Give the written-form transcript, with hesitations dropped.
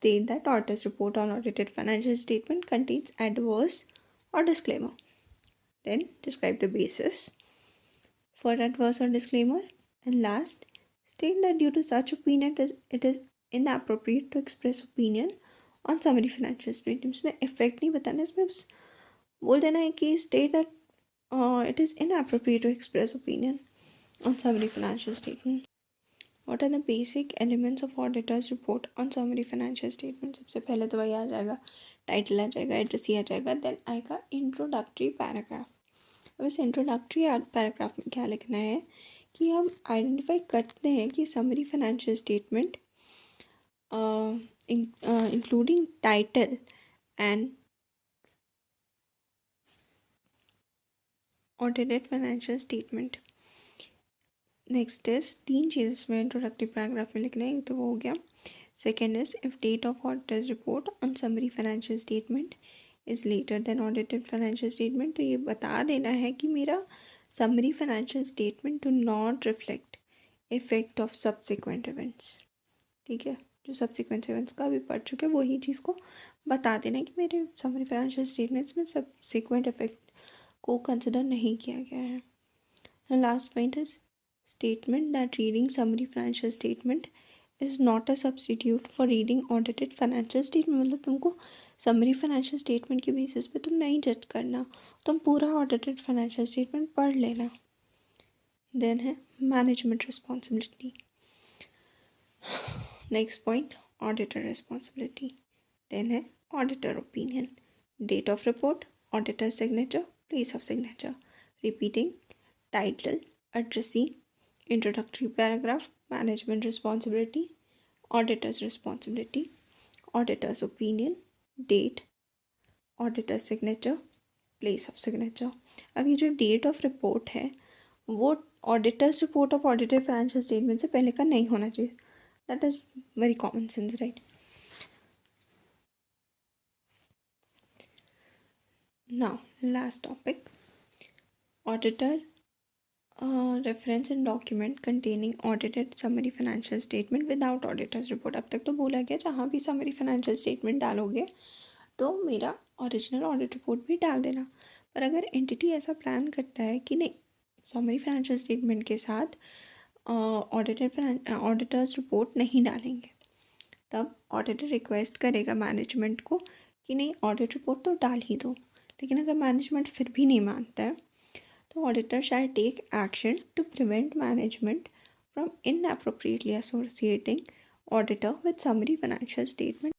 state that auditor's report on audited financial statement contains adverse or disclaimer. Then describe the basis for adverse or disclaimer. And last, state that due to such opinion it is inappropriate to express opinion on summary financial statements. में effect नहीं बताना, इसमें बस बोल देना है कि state that it is inappropriate to express opinion on summary financial statement. What are the basic elements of auditor's report on summary financial statement? सबसे पहले तो वही आ जाएगा, टाइटल आ जाएगा, एड्रेस आ जाएगा, देन आएगा इंट्रोडक्टरी पैराग्राफ. अब इस इंट्रोडक्टरी पैराग्राफ में क्या लिखना है कि हम आइडेंटिफाई करते हैं कि summary financial statement including title and audited financial statement. Next is 3 चीज़ इसमें इंट्रोडक्टरी पैराग्राफ में लिखना है, तो वो हो गया. Second is if date of auditor's report on summary financial statement is later than audited financial statement, तो ये बता देना है कि मेरा summary financial statement do not reflect effect of subsequent events. ठीक है, जो सब्सिक्वेंट इवेंट्स का भी पढ़ चुके हैं वही चीज़ को बता देना है कि मेरे समरी फाइनेंशियल स्टेटमेंट्स में सब्सिक्वेंट इफेक्ट को कंसिडर नहीं किया गया है. Last point is statement that reading summary financial statement is not a substitute for reading audited financial statement. मतलब तुमको summary financial statement के बेसिस पे तुम नहीं जज करना, तुम पूरा audited financial statement पढ़ लेना. Then है management responsibility. Next point, auditor responsibility. Then है auditor opinion. Date of report, auditor signature, place of signature. Repeating, title, addressee, introductory paragraph, management responsibility, auditor's responsibility, auditor's opinion, date, auditor's signature, place of signature. अब ये जो date of report है वो auditors report of audited financial statement से पहले का नहीं होना चाहिए. That is very common sense, right. Now last topic, auditor reference in document containing audited summary financial statement without auditors report. अब तक तो बोला गया जहाँ भी समरी फाइनेंशियल स्टेटमेंट डालोगे तो मेरा ओरिजिनल ऑडिट रिपोर्ट भी डाल देना. पर अगर एंटिटी ऐसा प्लान करता है कि नहीं समरी फाइनेंशियल स्टेटमेंट के साथ ऑडिटर्स रिपोर्ट नहीं डालेंगे, तब ऑडिटर रिक्वेस्ट करेगा मैनेजमेंट को कि नहीं ऑडिट रिपोर्ट तो डाल ही दो. लेकिन अगर मैनेजमेंट फिर भी नहीं मानता है तो auditor shall take action to prevent management from inappropriately associating auditor with summary financial statement